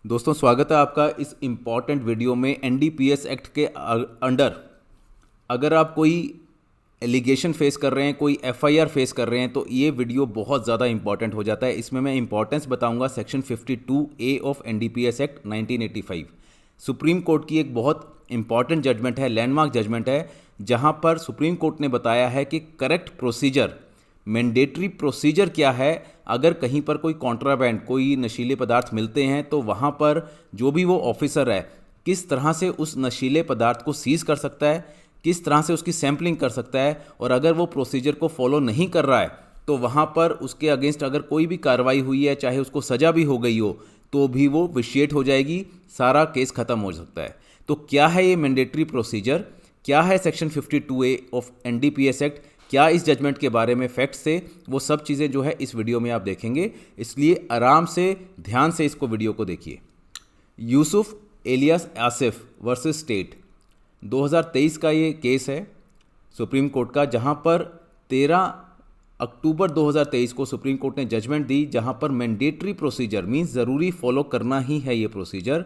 दोस्तों स्वागत है आपका इस इम्पॉर्टेंट वीडियो में। एनडीपीएस एक्ट के अंडर अगर आप कोई एलिगेशन फेस कर रहे हैं, कोई एफआईआर फेस कर रहे हैं, तो ये वीडियो बहुत ज़्यादा इंपॉर्टेंट हो जाता है। इसमें मैं इंपॉर्टेंस बताऊंगा section 52A of NDPS act 1985। Supreme court की एक बहुत इंपॉर्टेंट जजमेंट है, लैंडमार्क जजमेंट है, जहां पर सुप्रीम कोर्ट ने बताया है कि करेक्ट प्रोसीजर, मैंडेटरी प्रोसीजर क्या है। अगर कहीं पर कोई कॉन्ट्राबैंड, कोई नशीले पदार्थ मिलते हैं तो वहाँ पर जो भी वो ऑफिसर है किस तरह से उस नशीले पदार्थ को सीज कर सकता है, किस तरह से उसकी सैम्पलिंग कर सकता है, और अगर वो प्रोसीजर को फॉलो नहीं कर रहा है तो वहाँ पर उसके अगेंस्ट अगर कोई भी कार्रवाई हुई है, चाहे उसको सज़ा भी हो गई हो, तो भी वो विशिएट हो जाएगी, सारा केस ख़त्म हो सकता है। तो क्या है ये मैंडेटरी प्रोसीजर, क्या है section 52A of NDPS act, क्या इस जजमेंट के बारे में फैक्ट्स थे, वो सब चीज़ें जो है इस वीडियो में आप देखेंगे। इसलिए आराम से ध्यान से इसको वीडियो को देखिए। Yusuf alias Asif versus state 2023 का ये केस है सुप्रीम कोर्ट का, जहां पर 13 अक्टूबर 2023 को सुप्रीम कोर्ट ने जजमेंट दी, जहां पर मैंडेटरी प्रोसीजर मीन्स ज़रूरी फॉलो करना ही है ये प्रोसीजर।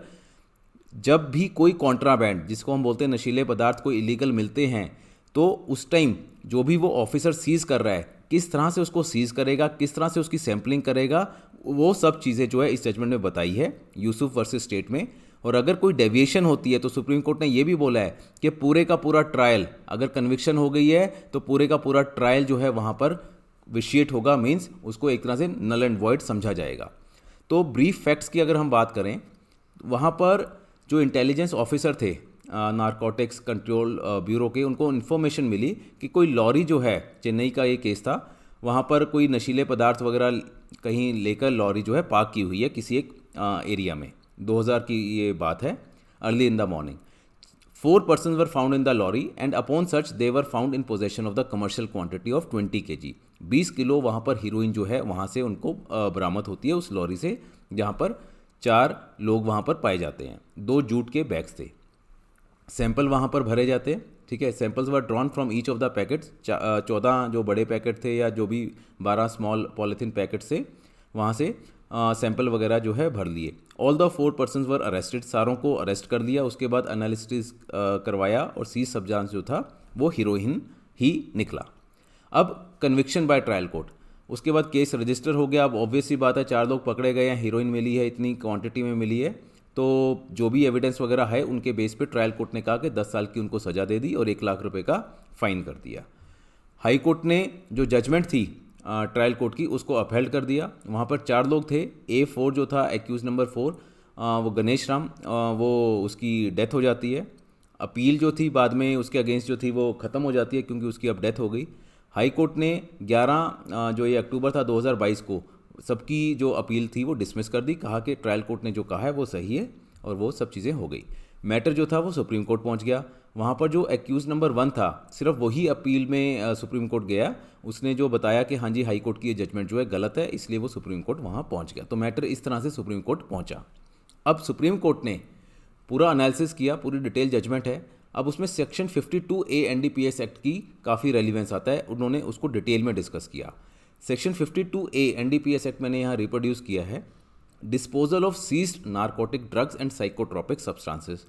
जब भी कोई कॉन्ट्राबैंड, जिसको हम बोलते हैं नशीले पदार्थ, कोई इलीगल मिलते हैं, तो उस टाइम जो भी वो ऑफिसर सीज कर रहा है, किस तरह से उसको सीज करेगा, किस तरह से उसकी सैम्पलिंग करेगा, वो सब चीज़ें जो है इस जजमेंट में बताई है यूसुफ वर्सेस स्टेट में। और अगर कोई डेविएशन होती है तो सुप्रीम कोर्ट ने ये भी बोला है कि पूरे का पूरा ट्रायल, अगर कन्विक्शन हो गई है तो पूरे का पूरा ट्रायल जो है वहाँ पर विशिएट होगा, मीन्स उसको एक तरह से नल एंड वॉइड समझा जाएगा। तो ब्रीफ फैक्ट्स की अगर हम बात करें, वहाँ पर जो इंटेलिजेंस ऑफिसर थे नारकोटिक्स कंट्रोल ब्यूरो के, उनको इन्फॉर्मेशन मिली कि कोई लॉरी जो है, चेन्नई का ये केस था, वहाँ पर कोई नशीले पदार्थ वगैरह कहीं लेकर लॉरी जो है पार्क की हुई है किसी एक एरिया में। 2000 की ये बात है, early in the morning. 4 persons were found in the lorry and upon search they were found in possession of the commercial quantity of 20 kg। 20 kilo वहाँ पर हीरोइन जो है वहाँ से उनको बरामद होती है उस लॉरी से, जहाँ पर 4 लोग वहाँ पर पाए जाते हैं। 2 जूट के बैग्स थे, सैंपल वहाँ पर भरे जाते हैं। ठीक है, samples were drawn from each of the packets. 14 जो बड़े पैकेट थे या जो भी 12 स्मॉल पॉलीथीन पैकेट से वहाँ से सैंपल वगैरह जो है भर लिए। All the 4 persons were arrested, सारों को अरेस्ट कर लिया। उसके बाद एनालिसिस करवाया और सीज सब्सटेंस जो था वो हीरोइन ही निकला। अब कन्विक्शन बाय ट्रायल कोर्ट, उसके बाद केस रजिस्टर हो गया। अब ऑब्वियस सी बात है, 4 लोग पकड़े गए हैं, हीरोइन मिली है, इतनी क्वांटिटी में मिली है, तो जो भी एविडेंस वगैरह है उनके बेस पे ट्रायल कोर्ट ने कहा कि 10 साल की उनको सज़ा दे दी और 1 लाख रुपए का फाइन कर दिया। हाई कोर्ट ने जो जजमेंट थी ट्रायल कोर्ट की, उसको अपहेल्ड कर दिया। वहाँ पर 4 लोग थे। A4 जो था, एक्यूज नंबर 4, वो गणेश राम, वो उसकी डेथ हो जाती है। अपील जो थी बाद में उसके अगेंस्ट जो थी वो ख़त्म हो जाती है क्योंकि उसकी अब डेथ हो गई। हाई कोर्ट ने 11 जो ये अक्टूबर था 2022 को सबकी जो अपील थी वो डिसमिस कर दी, कहा कि ट्रायल कोर्ट ने जो कहा है वो सही है, और वो सब चीज़ें हो गई। मैटर जो था वो सुप्रीम कोर्ट पहुंच गया। वहाँ पर जो एक्यूज नंबर 1 था, सिर्फ वही अपील में सुप्रीम कोर्ट गया। उसने जो बताया कि हाँ जी हाई कोर्ट की ये जजमेंट जो है गलत है, इसलिए वो सुप्रीम कोर्ट वहाँ पहुँच गया। तो मैटर इस तरह से सुप्रीम कोर्ट पहुँचा। अब सुप्रीम कोर्ट ने पूरा एनालिसिस किया, पूरी डिटेल जजमेंट है। अब उसमें सेक्शन 52A एनडीपीएस एक्ट की काफ़ी रेलिवेंस आता है, उन्होंने उसको डिटेल में डिस्कस किया। सेक्शन 52A एनडीपीएस एक्ट मैंने यहाँ रिप्रोड्यूस किया है। Disposal of seized narcotic drugs and psychotropic substances.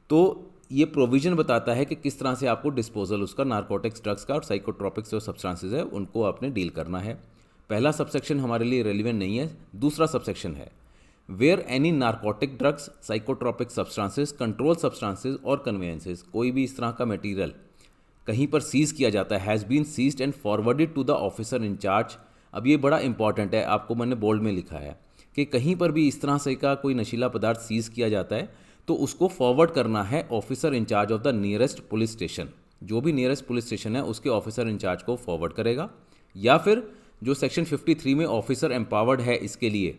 तो ये प्रोविजन बताता है कि किस तरह से आपको डिस्पोजल उसका, नारकोटिक्स ड्रग्स का और साइकोट्रोपिक्स जो सब्सटेंसेस है उनको आपने डील करना है। पहला सबसेक्शन हमारे लिए रेलिवेंट नहीं है। दूसरा सबसेक्शन है where any narcotic drugs, psychotropic substances, controlled substances और कन्वेंसेस, कोई भी इस तरह का मटेरियल कहीं पर सीज किया जाता है, has been seized and forwarded to the officer incharge. अब ये बड़ा इंपॉर्टेंट है, आपको मैंने बोल्ड में लिखा है कि कहीं पर भी इस तरह से का कोई नशीला पदार्थ सीज किया जाता है तो उसको फॉरवर्ड करना है officer incharge of the nearest police station. जो भी नियरेस्ट पुलिस स्टेशन है उसके ऑफिसर इंचार्ज को फॉरवर्ड करेगा, या फिर जो सेक्शन 53 में ऑफिसर एम्पावर्ड है इसके लिए,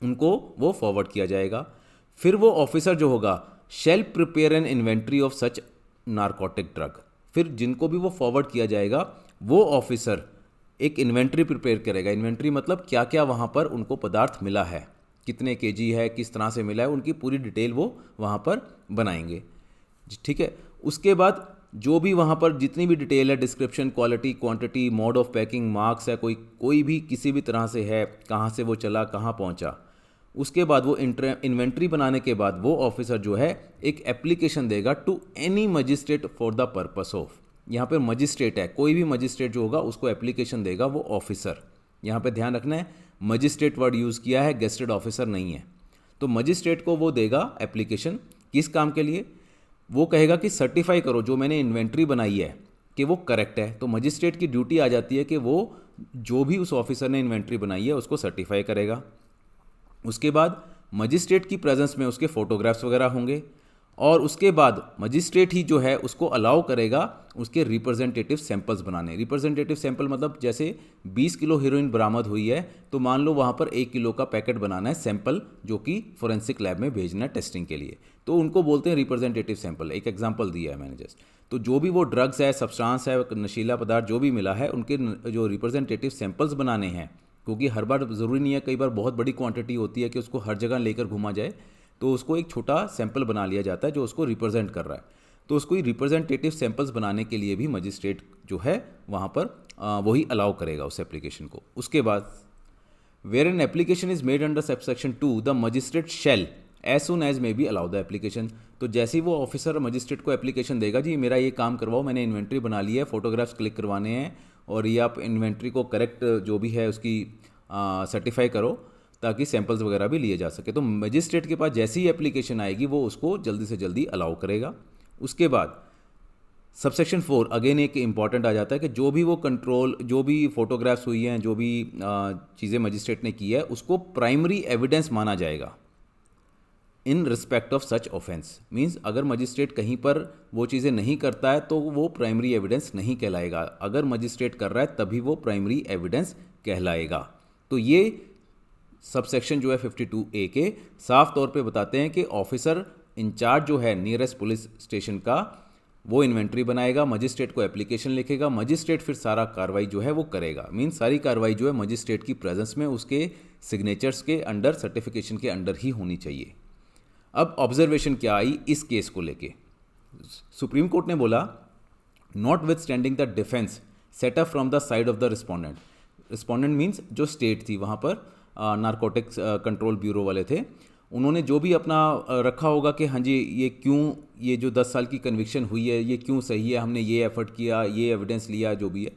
उनको वो फॉरवर्ड किया जाएगा। फिर वो ऑफिसर जो होगा shall prepare an inventory of such narcotic drug. फिर जिनको भी वो फॉरवर्ड किया जाएगा वो ऑफिसर एक इन्वेंट्री प्रिपेयर करेगा। इन्वेंट्री मतलब क्या क्या वहाँ पर उनको पदार्थ मिला है, कितने केजी है, किस तरह से मिला है, उनकी पूरी डिटेल वो वहाँ पर बनाएंगे। ठीक है, उसके बाद जो भी वहाँ पर जितनी भी डिटेल है, description, quality, quantity, mode of packing, marks है, कोई भी किसी भी तरह से है, कहाँ से वो चला, कहाँ पहुँचा, उसके बाद वो इन्वेंट्री बनाने के बाद वो ऑफिसर जो है एक एप्लीकेशन देगा to any magistrate for the purpose of, यहाँ पे मजिस्ट्रेट है, कोई भी मजिस्ट्रेट जो होगा उसको एप्लीकेशन देगा वो ऑफिसर। यहाँ पे ध्यान रखना है मजिस्ट्रेट वर्ड यूज़ किया है, गेस्टेड ऑफिसर नहीं है। तो मजिस्ट्रेट को वो देगा एप्लीकेशन, किस काम के लिए? वो कहेगा कि सर्टिफाई करो जो मैंने इन्वेंट्री बनाई है कि वो करेक्ट है। तो मजिस्ट्रेट की ड्यूटी आ जाती है कि वो जो भी उस ऑफिसर ने इन्वेंट्री बनाई है उसको सर्टिफाई करेगा। उसके बाद मजिस्ट्रेट की प्रेजेंस में उसके फोटोग्राफ्स वगैरह होंगे, और उसके बाद मजिस्ट्रेट ही जो है उसको अलाउ करेगा उसके रिप्रेजेंटेटिव सैंपल्स बनाने। रिप्रेजेंटेटिव सैंपल मतलब जैसे 20 किलो हीरोइन बरामद हुई है तो मान लो वहाँ पर 1 किलो का पैकेट बनाना है सैंपल, जो कि फोरेंसिक लैब में भेजना है टेस्टिंग के लिए, तो उनको बोलते हैं रिप्रेजेंटेटिव सैंपल। एक एग्जांपल दिया है मैंने जस्ट। तो जो भी वो ड्रग्स है, सब्सटेंस है, नशीला पदार्थ जो भी मिला है, उनके जो रिप्रेजेंटेटिव सैंपल्स बनाने हैं, क्योंकि हर बार ज़रूरी नहीं है, कई बार बहुत बड़ी क्वांटिटी होती है कि उसको हर जगह लेकर घुमा जाए, तो उसको एक छोटा सैंपल बना लिया जाता है जो उसको रिप्रेजेंट कर रहा है। तो उसको रिप्रेजेंटेटिव सैंपल्स बनाने के लिए भी मजिस्ट्रेट जो है वहाँ पर वही अलाउ करेगा उस एप्लीकेशन को। उसके बाद where an application is made under subsection 2 the magistrate shall as soon as may be allow the application. तो जैसे ही वो ऑफिसर मजिस्ट्रेट को एप्लीकेशन देगा, जी मेरा ये काम करवाओ, मैंने इन्वेंट्री बना ली है, फोटोग्राफ्स क्लिक करवाने हैं, और ये आप इन्वेंट्री को करेक्ट जो भी है उसकी सर्टिफाई करो ताकि सैंपल्स वगैरह भी लिए जा सके। तो मजिस्ट्रेट के पास जैसी ही एप्लीकेशन आएगी वो उसको जल्दी से जल्दी अलाउ करेगा। उसके बाद सबसेक्शन 4 अगेन एक इंपॉर्टेंट आ जाता है कि जो भी वो कंट्रोल, जो भी फोटोग्राफ्स हुई हैं, जो भी चीज़ें मजिस्ट्रेट ने की है, उसको प्राइमरी एविडेंस माना जाएगा in respect of such offence. Means अगर मजिस्ट्रेट कहीं पर वो चीज़ें नहीं करता है तो वो प्राइमरी एविडेंस नहीं कहलाएगा, अगर मजिस्ट्रेट कर रहा है तभी वो प्राइमरी एविडेंस कहलाएगा। तो ये सबसेक्शन जो है 52A के साफ तौर पे बताते हैं कि ऑफिसर इंचार्ज जो है नियरेस्ट पुलिस स्टेशन का, वो इन्वेंट्री बनाएगा, मजिस्ट्रेट को एप्लीकेशन लिखेगा, मजिस्ट्रेट फिर सारा कार्रवाई जो है वो करेगा। मीन्स सारी कार्रवाई जो है मजिस्ट्रेट की प्रेजेंस में, उसके सिग्नेचर्स के अंडर, सर्टिफिकेशन के अंडर ही होनी चाहिए। अब ऑब्जर्वेशन क्या आई इस केस को लेके? सुप्रीम कोर्ट ने बोला not with standing the defence set up from the side of the respondent. Respondent means जो स्टेट थी, वहाँ पर नारकोटिक्स कंट्रोल ब्यूरो वाले थे, उन्होंने जो भी अपना रखा होगा कि हाँ जी ये क्यों, ये जो 10 साल की कन्विक्शन हुई है ये क्यों सही है, हमने ये एफर्ट किया, ये एविडेंस लिया, जो भी है।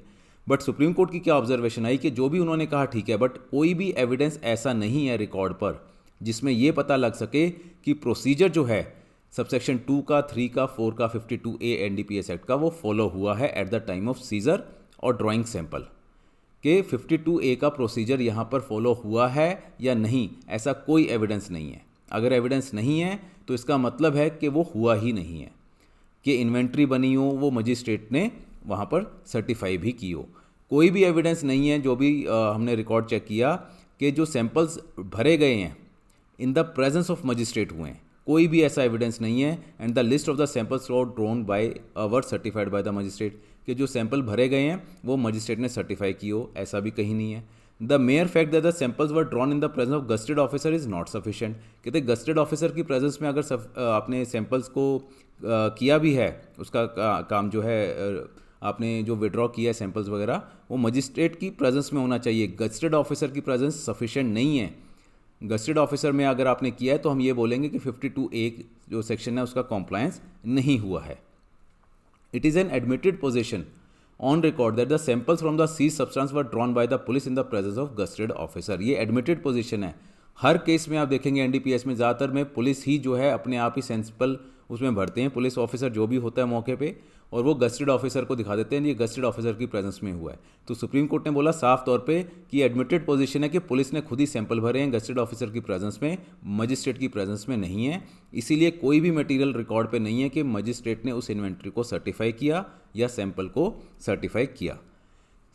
बट सुप्रीम कोर्ट की क्या ऑब्जर्वेशन आई कि जो भी उन्होंने कहा ठीक है, बट कोई भी एविडेंस ऐसा नहीं है रिकॉर्ड पर जिसमें ये पता लग सके कि प्रोसीजर जो है सबसेक्शन 2 का, 3 का, 4 का, 52A NDPS एक्ट का वो फॉलो हुआ है at the time of seizure और ड्राइंग सैंपल, कि 52A का प्रोसीजर यहाँ पर फॉलो हुआ है या नहीं, ऐसा कोई एविडेंस नहीं है। अगर एविडेंस नहीं है तो इसका मतलब है कि वो हुआ ही नहीं है, कि इन्वेंट्री बनी हो, वो मजिस्ट्रेट ने वहाँ पर सर्टिफाई भी की हो। कोई भी एविडेंस नहीं है, जो भी हमने रिकॉर्ड चेक किया कि जो सैंपल्स भरे गए हैं in the presence of magistrate हुए हैं, कोई भी ऐसा एविडेंस नहीं है। And the list of the samples were drawn by were certified by the magistrate, कि जो सैंपल भरे गए हैं वो मजिस्ट्रेट ने सर्टिफाई की हो, ऐसा भी कहीं नहीं है। The mayor fact that the samples were drawn in the presence of gazetted officer is not sufficient. कहते गस्टेड ऑफिसर की प्रेजेंस में अगर आपने सैंपल्स को किया भी है, उसका काम जो है आपने जो विड्रॉ किया है सैंपल्स वगैरह, वो मजिस्ट्रेट की प्रेजेंस में होना चाहिए। गस्टेड ऑफिसर की प्रेजेंस सफिशिएंट नहीं है। गस्टेड ऑफिसर में अगर आपने किया है तो हम ये बोलेंगे कि 52A जो सेक्शन है उसका कॉम्प्लायंस नहीं हुआ है। It is an admitted position on record that the samples from the seize substance were drawn by the police in the presence of gazetted officer. ये एडमिटेड पोजीशन है। हर केस में आप देखेंगे NDPS में ज़्यादातर में पुलिस ही जो है अपने आप ही सैंपल उसमें भरते हैं, पुलिस ऑफिसर जो भी होता है मौके पे, और वो गस्टेड ऑफिसर को दिखा देते हैं ये गस्टेड ऑफिसर की प्रेजेंस में हुआ है। तो सुप्रीम कोर्ट ने बोला साफ तौर पे कि एडमिटेड पोजीशन है कि पुलिस ने खुद ही सैंपल भरे हैं गस्टेड ऑफिसर की प्रेजेंस में, मजिस्ट्रेट की प्रेजेंस में नहीं है। इसीलिए कोई भी मटेरियल रिकॉर्ड पे नहीं है कि मजिस्ट्रेट ने उस इन्वेंट्री को सर्टिफाई किया या सैंपल को सर्टिफाई किया।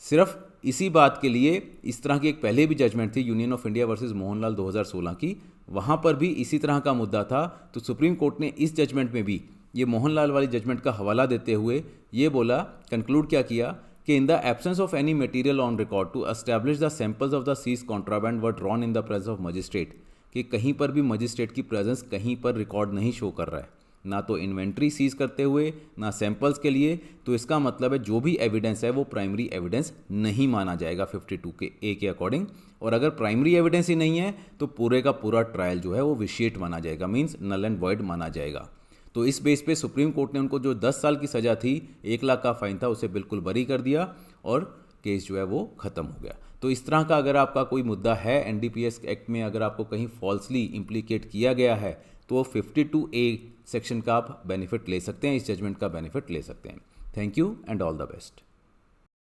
सिर्फ इसी बात के लिए इस तरह की एक पहले भी जजमेंट थी union of India versus Mohanlal 2016 की, वहाँ पर भी इसी तरह का मुद्दा था। तो सुप्रीम कोर्ट ने इस जजमेंट में भी ये मोहनलाल वाली जजमेंट का हवाला देते हुए ये बोला, कंक्लूड क्या किया कि in the absence of any material on record to establish the samples of the seize contraband were drawn in the presence of magistrate, कि कहीं पर भी मजिस्ट्रेट की प्रेजेंस कहीं पर रिकॉर्ड नहीं शो कर रहा है, ना तो इन्वेंट्री सीज करते हुए, ना सैंपल्स के लिए। तो इसका मतलब है जो भी एविडेंस है वो प्राइमरी एविडेंस नहीं माना जाएगा 52 के ए के अकॉर्डिंग। और अगर प्राइमरी एविडेंस ही नहीं है तो पूरे का पूरा ट्रायल जो है वो विशिएट माना जाएगा, मीन्स नल एंड वॉइड माना जाएगा। तो इस बेस पे सुप्रीम कोर्ट ने उनको जो 10 साल की सज़ा थी, 1 लाख का फाइन था, उसे बिल्कुल बरी कर दिया और केस जो है वो ख़त्म हो गया। तो इस तरह का अगर आपका कोई मुद्दा है एनडीपीएस एक्ट में, अगर आपको कहीं फॉल्सली इम्प्लीकेट किया गया है तो 52A सेक्शन का आप बेनिफिट ले सकते हैं, इस जजमेंट का बेनिफिट ले सकते हैं। Thank you and all the best.